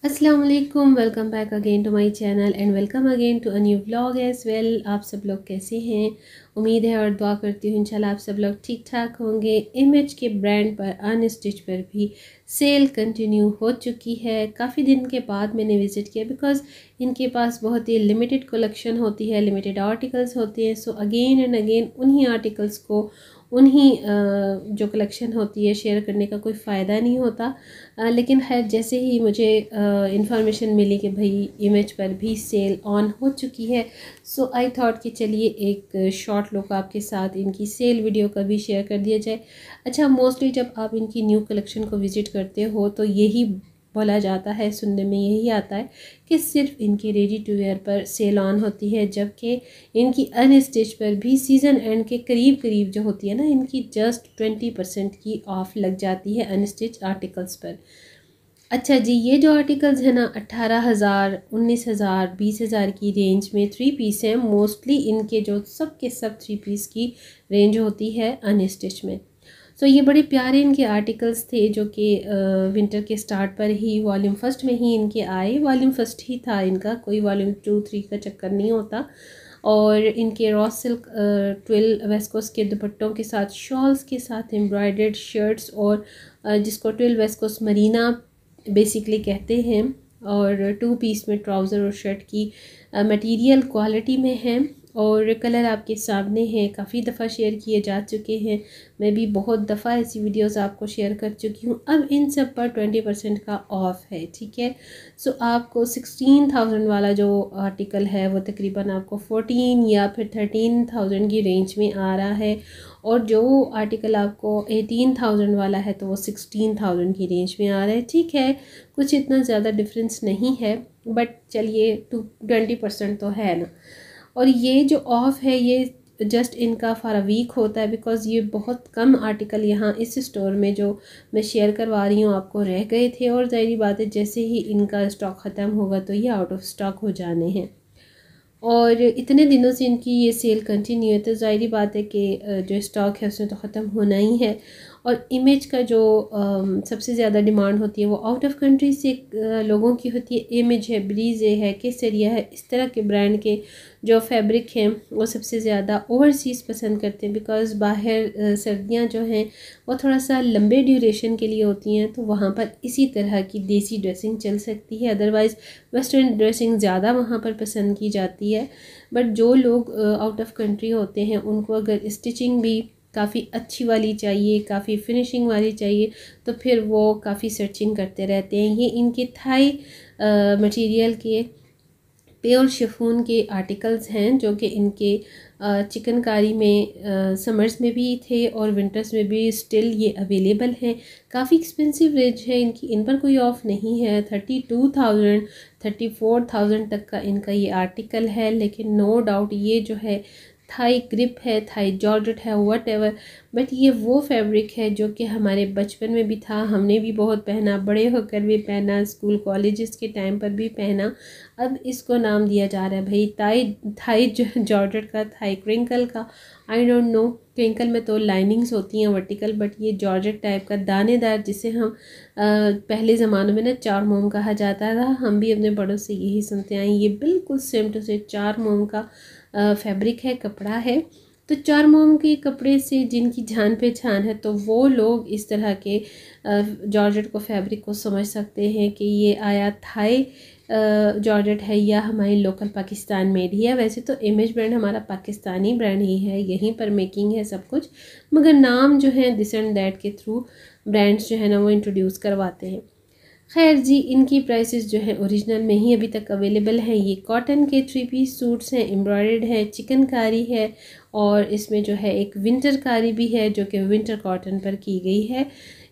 अस्सलाम वालेकुम, welcome back again to my channel and welcome again to a new vlog as well. आप सब लोग कैसे हैं? उम्मीद है और दुआ करती हूँ इंशाल्लाह आप सब लोग ठीक ठाक होंगे। इमेज के ब्रांड पर अनस्टिच पर भी सेल कंटिन्यू हो चुकी है। काफ़ी दिन के बाद मैंने विज़िट किया बिकॉज़ इनके पास बहुत ही लिमिटेड कलेक्शन होती है, लिमिटेड आर्टिकल्स होते हैं। सो अगेन एंड अगेन उन्हीं आर्टिकल्स को उन्हीं जो कलेक्शन होती है शेयर करने का कोई फ़ायदा नहीं होता। लेकिन खैर जैसे ही मुझे इंफॉर्मेशन मिली कि भाई इमेज पर भी सेल ऑन हो चुकी है, सो आई थॉट कि चलिए एक शॉर्ट लुक आपके साथ इनकी सेल वीडियो का भी शेयर कर दिया जाए। अच्छा, मोस्टली जब आप इनकी न्यू कलेक्शन को विज़िट करते हो तो यही बोला जाता है, सुनने में यही आता है कि सिर्फ इनकी रेडी टू वेयर पर सेल ऑन होती है, जबकि इनकी अनस्टिच पर भी सीज़न एंड के करीब करीब जो होती है ना, इनकी जस्ट 20% की ऑफ़ लग जाती है अनस्टिच आर्टिकल्स पर। अच्छा जी, ये जो आर्टिकल्स हैं ना 18,000, 19,000, 20,000 की रेंज में थ्री पीस हैं। मोस्टली इनके जो सब के सब थ्री पीस की रेंज होती है अनस्टिच में। सो ये बड़े प्यारे इनके आर्टिकल्स थे जो कि विंटर के स्टार्ट पर ही वॉल्यूम फर्स्ट में ही इनके आए। वॉल्यूम फर्स्ट ही था इनका, कोई वॉल्यूम 2, 3 का चक्कर नहीं होता। और इनके रॉ सिल्क ट्विल वेस्कोस के दुपट्टों के साथ, शॉल्स के साथ एम्ब्रॉयडर्ड शर्ट्स और जिसको ट्विल वेस्कोस मरीना बेसिकली कहते हैं, और टू पीस में ट्राउज़र और शर्ट की मटेरियल क्वालिटी में है। और कलर आपके सामने हैं, काफ़ी दफ़ा शेयर किए जा चुके हैं। मैं भी बहुत दफ़ा ऐसी वीडियोस आपको शेयर कर चुकी हूँ। अब इन सब पर 20% का ऑफ़ है, ठीक है। सो आपको 16,000 वाला जो आर्टिकल है वो तकरीबन आपको 14 या फिर 13,000 की रेंज में आ रहा है। और जो आर्टिकल आपको 18,000 वाला है तो वो 16,000 की रेंज में आ रहा है, ठीक है। कुछ इतना ज़्यादा डिफरेंस नहीं है, बट चलिए 20% तो है ना। और ये जो ऑफ़ है ये जस्ट इनका फॉर अ वीक होता है, बिकॉज़ ये बहुत कम आर्टिकल यहाँ इस स्टोर में जो मैं शेयर करवा रही हूँ आपको रह गए थे। और ज़ाहिर बात है जैसे ही इनका स्टॉक ख़त्म होगा तो ये आउट ऑफ स्टॉक हो जाने हैं। और इतने दिनों से इनकी ये सेल कंटिन्यू है तो ज़ाहिर बात है कि जो स्टॉक है उसमें तो ख़त्म होना ही है। और इमेज का जो सबसे ज़्यादा डिमांड होती है वो आउट ऑफ कंट्री से लोगों की होती है। इमेज है, ब्रीजे है, केसरिया है, इस तरह के ब्रांड के जो फैब्रिक हैं वो सबसे ज़्यादा ओवरसीज़ पसंद करते हैं, बिकॉज़ बाहर सर्दियाँ जो हैं वो थोड़ा सा लंबे ड्यूरेशन के लिए होती हैं, तो वहाँ पर इसी तरह की देसी ड्रेसिंग चल सकती है। अदरवाइज़ वेस्टर्न ड्रेसिंग ज़्यादा वहाँ पर पसंद की जाती है। बट जो लोग आउट ऑफ कंट्री होते हैं उनको अगर स्टिचिंग भी काफ़ी अच्छी वाली चाहिए, काफ़ी फिनिशिंग वाली चाहिए, तो फिर वो काफ़ी सर्चिंग करते रहते हैं। ये इनके थाई मटेरियल के प्योर शिफॉन के आर्टिकल्स हैं जो कि इनके चिकनकारी में समर्स में भी थे और विंटर्स में भी स्टिल ये अवेलेबल हैं। काफ़ी एक्सपेंसिव रेंज है इनकी, इन पर कोई ऑफ़ नहीं है। 32,000, 34,000 तक का इनका ये आर्टिकल है। लेकिन नो डाउट ये जो है थाई ग्रिप है, थाई जॉर्जेट है, वट एवर, बट ये वो फैब्रिक है जो कि हमारे बचपन में भी था, हमने भी बहुत पहना, बड़े होकर भी पहना, स्कूल कॉलेजेस के टाइम पर भी पहना। अब इसको नाम दिया जा रहा है भाई थाई थाई जॉर्जेट का, थाई क्रिंकल का। आई डोंट नो, क्रिंकल में तो लाइनिंग्स होती हैं वर्टिकल, बट ये जॉर्जेट टाइप का दानेदार, जिसे हम पहले ज़मानों में ना चार मोम कहा जाता था, हम भी अपने बड़ों से यही सुनते आए। ये बिल्कुल सेम टू सेम चार मोम का फैब्रिक है, कपड़ा है। तो चार मोम के कपड़े से जिनकी जान पहचान है तो वो लोग इस तरह के जॉर्जेट को फैब्रिक को समझ सकते हैं कि ये आया थाई जॉर्जेट है या हमारी लोकल पाकिस्तान मेड ही है। वैसे तो इमेज ब्रांड हमारा पाकिस्तानी ब्रांड ही है, यहीं पर मेकिंग है सब कुछ, मगर नाम जो है दिस एंड दैट के थ्रू ब्रांड्स जो है ना वो इंट्रोड्यूस करवाते हैं। खैर जी, इनकी प्राइसेस जो है ओरिजिनल में ही अभी तक अवेलेबल हैं। ये कॉटन के थ्री पीस सूट्स हैं, एम्ब्रॉयडर्ड है, चिकनकारी है, और इसमें जो है एक विंटर कारी भी है जो कि विंटर कॉटन पर की गई है।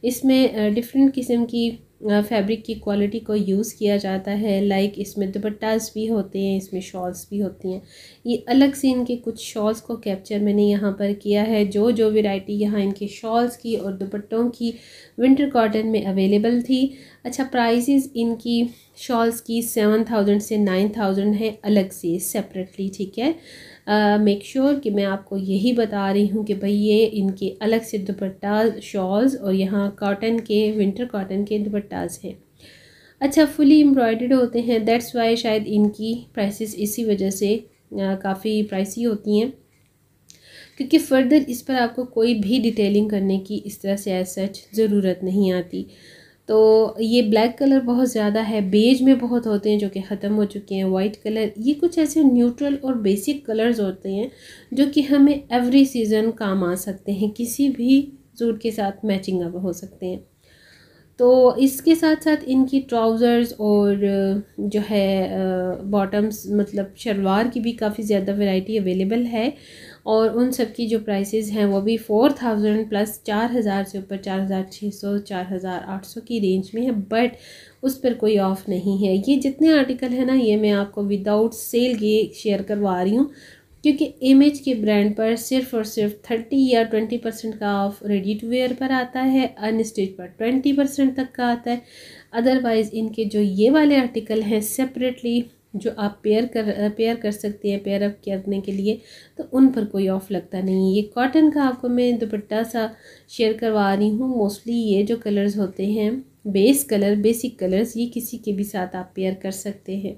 इसमें डिफरेंट किस्म की फैब्रिक की क्वालिटी को यूज़ किया जाता है। लाइक इसमें दुपट्टास भी होते हैं, इसमें शॉल्स भी होती हैं। ये अलग से इनके कुछ शॉल्स को कैप्चर मैंने यहाँ पर किया है, जो जो वैरायटी यहाँ इनके शॉल्स की और दुपट्टों की विंटर कॉटन में अवेलेबल थी। अच्छा, प्राइसेस इनकी शॉल्स की 7,000 से 9,000 है अलग से सेपरेटली, ठीक है। मेक श्योर कि मैं आपको यही बता रही हूँ कि भाई ये इनके अलग से दुपट्टा शॉल्स और यहाँ कॉटन के विंटर कॉटन के दुपट्टास हैं। अच्छा फुली एम्ब्रॉयडर्ड होते हैं, दैट्स वाई शायद इनकी प्राइसेस इसी वजह से काफ़ी प्राइसी होती हैं, क्योंकि फ़र्दर इस पर आपको कोई भी डिटेलिंग करने की इस तरह से एज सच ज़रूरत नहीं आती। तो ये ब्लैक कलर बहुत ज़्यादा है, बेज में बहुत होते हैं जो कि ख़त्म हो चुके हैं, वाइट कलर, ये कुछ ऐसे न्यूट्रल और बेसिक कलर्स होते हैं जो कि हमें एवरी सीज़न काम आ सकते हैं, किसी भी सूट के साथ मैचिंग अप हो सकते हैं। तो इसके साथ साथ इनकी ट्राउज़र्स और जो है बॉटम्स मतलब शलवार की भी काफ़ी ज़्यादा वैरायटी अवेलेबल है, और उन सब की जो प्राइसेस हैं वो भी 4000 प्लस 4000 से ऊपर 4600 4800 की रेंज में है, बट उस पर कोई ऑफ नहीं है। ये जितने आर्टिकल हैं ना, ये मैं आपको विदाउट सेल ये शेयर करवा रही हूँ, क्योंकि इमेज के ब्रांड पर सिर्फ और सिर्फ 30 या 20% का ऑफ रेडी टू वेयर पर आता है, अनस्टिच पर 20% तक का आता है। अदरवाइज़ इनके जो ये वाले आर्टिकल हैं सेपरेटली जो आप पेयर कर सकते हैं पेयर अप करने के लिए, तो उन पर कोई ऑफ़ लगता नहीं है। ये कॉटन का आपको मैं दुपट्टा सा शेयर करवा रही हूँ। मोस्टली ये जो कलर्स होते हैं बेस कलर, बेसिक कलर्स, ये किसी के भी साथ आप पेयर कर सकते हैं।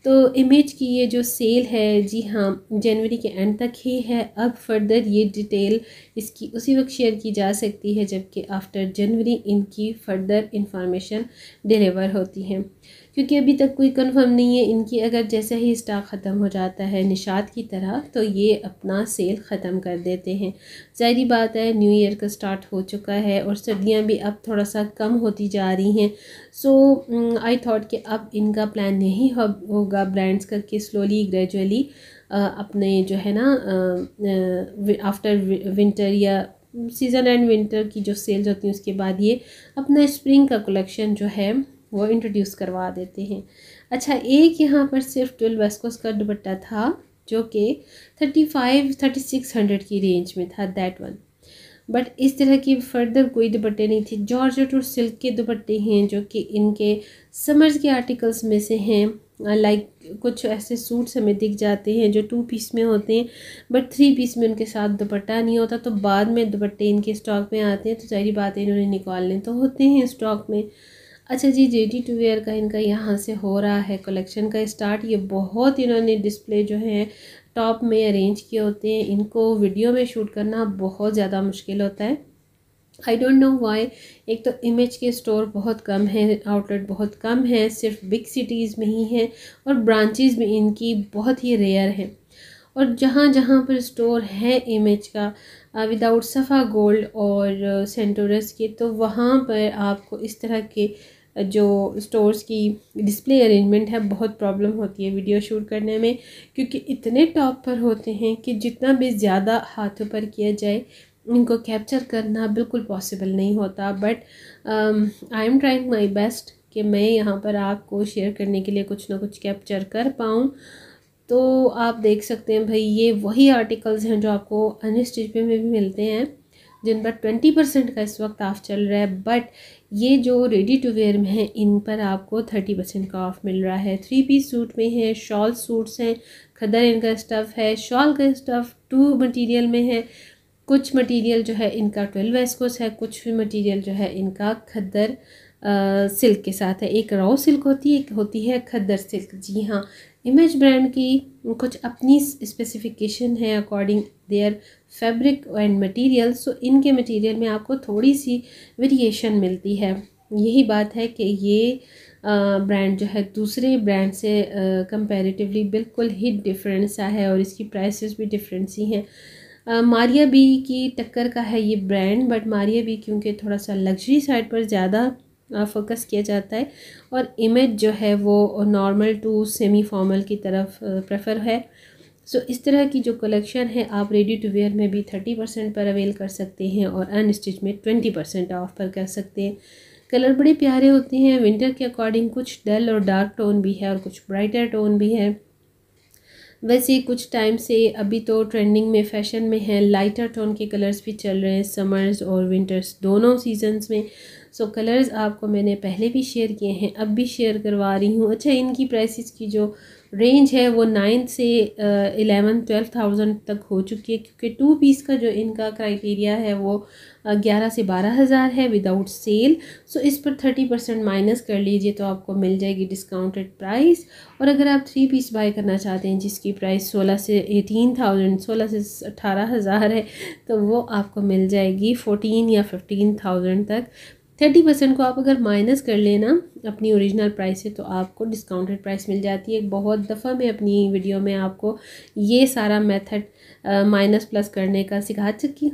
तो इमेज की ये जो सेल है, जी हाँ, जनवरी के एंड तक ही है। अब फर्दर ये डिटेल इसकी उसी वक्त शेयर की जा सकती है जबकि आफ्टर जनवरी इनकी फर्दर इंफॉर्मेशन डिलीवर होती है, क्योंकि अभी तक कोई कंफर्म नहीं है इनकी। अगर जैसे ही स्टॉक ख़त्म हो जाता है निशात की तरह, तो ये अपना सेल ख़त्म कर देते हैं। ज़ाहिर बात है न्यू ईयर का स्टार्ट हो चुका है और सर्दियां भी अब थोड़ा सा कम होती जा रही हैं। सो आई थॉट कि अब इनका प्लान यही होगा ब्रांड्स करके स्लोली ग्रेजुअली अपने जो है ना आफ्टर विंटर या सीज़न एंड विंटर की जो सेल्स होती हैं उसके बाद ये अपना स्प्रिंग का कलेक्शन जो है वो इंट्रोड्यूस करवा देते हैं। अच्छा, एक यहाँ पर सिर्फ 12 वेस्कोस का दुपट्टा था जो कि 3600 की रेंज में था, दैट वन। बट इस तरह की फर्दर कोई दुपट्टे नहीं थे। जॉर्जेट और सिल्क के दुपट्टे हैं जो कि इनके समर्स के आर्टिकल्स में से हैं। लाइक कुछ ऐसे सूट्स हमें दिख जाते हैं जो 2 पीस में होते हैं, बट 3 पीस में उनके साथ दुपट्टा नहीं होता, तो बाद में दुपट्टे इनके स्टॉक में आते हैं, तो सारी बात है इन्होंने निकालने तो होते हैं स्टॉक में। अच्छा जी, रेडी टू वेयर का इनका यहाँ से हो रहा है कलेक्शन का स्टार्ट। ये बहुत इन्होंने डिस्प्ले जो है टॉप में अरेंज किए होते हैं, इनको वीडियो में शूट करना बहुत ज़्यादा मुश्किल होता है। I don't know why. एक तो इमेज के स्टोर बहुत कम है, आउटलेट बहुत कम है, सिर्फ बिग सिटीज़ में ही है, और ब्रांचेस भी इनकी बहुत ही रेयर हैं। और जहाँ जहाँ पर स्टोर है इमेज का विदाउट सफ़ा गोल्ड और सेंटोरस के, तो वहाँ पर आपको इस तरह के जो स्टोर्स की डिस्प्ले अरेंजमेंट है बहुत प्रॉब्लम होती है वीडियो शूट करने में, क्योंकि इतने टॉप पर होते हैं कि जितना भी ज़्यादा हाथों पर किया जाए इनको कैप्चर करना बिल्कुल पॉसिबल नहीं होता। But I am trying my best कि मैं यहाँ पर आपको शेयर करने के लिए कुछ ना कुछ कैप्चर कर पाऊँ। तो आप देख सकते हैं भाई, ये वही आर्टिकल्स हैं जो आपको अनस्टिच में भी मिलते हैं, जिन पर 20% का इस वक्त ऑफ चल रहा है। बट ये जो रेडी टू वेयर में है इन पर आपको 30% का ऑफ मिल रहा है। 3 पीस सूट में है, शॉल सूट्स हैं, खद्दर इनका स्टफ़ है, शॉल का स्टफ़ 2 मटेरियल में है। कुछ मटेरियल जो है इनका 12 वेस्कोस है, कुछ मटेरियल जो है इनका खद्दर सिल्क के साथ है। एक रॉ सिल्क होती है, एक होती है खद्दर सिल्क। जी हाँ, इमेज ब्रांड की कुछ अपनी स्पेसिफिकेशन है according their fabric and material. So इनके मटेरियल में आपको थोड़ी सी वेरिएशन मिलती है। यही बात है कि ये ब्रांड जो है दूसरे ब्रांड से कंपैरेटिवली बिल्कुल ही डिफरेंट सा है, और इसकी प्राइसेस भी डिफरेंट सी हैं। मारिया बी की टक्कर का है ये ब्रांड, बट मारिया बी क्योंकि थोड़ा सा लग्जरी साइड पर ज़्यादा फोकस किया जाता है, और इमेज जो है वो नॉर्मल टू सेमी फॉर्मल की तरफ प्रेफर है। सो इस तरह की जो कलेक्शन है आप रेडी टू वेयर में भी 30% पर अवेल कर सकते हैं, और अनस्टिच में 20% ऑफ पर कर सकते हैं। कलर बड़े प्यारे होते हैं विंटर के अकॉर्डिंग, कुछ डल और डार्क टोन भी है और कुछ ब्राइटर टोन भी है। वैसे कुछ टाइम से अभी तो ट्रेंडिंग में फैशन में है लाइटर टोन के कलर्स भी चल रहे हैं समर्स और विंटर्स दोनों सीजन्स में। सो कलर्स आपको मैंने पहले भी शेयर किए हैं, अब भी शेयर करवा रही हूँ। अच्छा, इनकी प्राइसेस की जो रेंज है वो 9 से 11-12,000 तक हो चुकी है, क्योंकि 2 पीस का जो इनका क्राइटेरिया है वो 11 से 12,000 है विदाउट सेल। सो इस पर 30% माइनस कर लीजिए तो आपको मिल जाएगी डिस्काउंटेड प्राइस। और अगर आप 3 पीस बाय करना चाहते हैं जिसकी प्राइस 16 से 18,000, 16 से 18,000 है, तो वो आपको मिल जाएगी 14 या 15,000 तक। 30% को आप अगर माइनस कर लेना अपनी ओरिजिनल प्राइस से तो आपको डिस्काउंटेड प्राइस मिल जाती है। बहुत दफ़ा मैं अपनी वीडियो में आपको ये सारा मेथड माइनस प्लस करने का सिखा चुकी हूँ।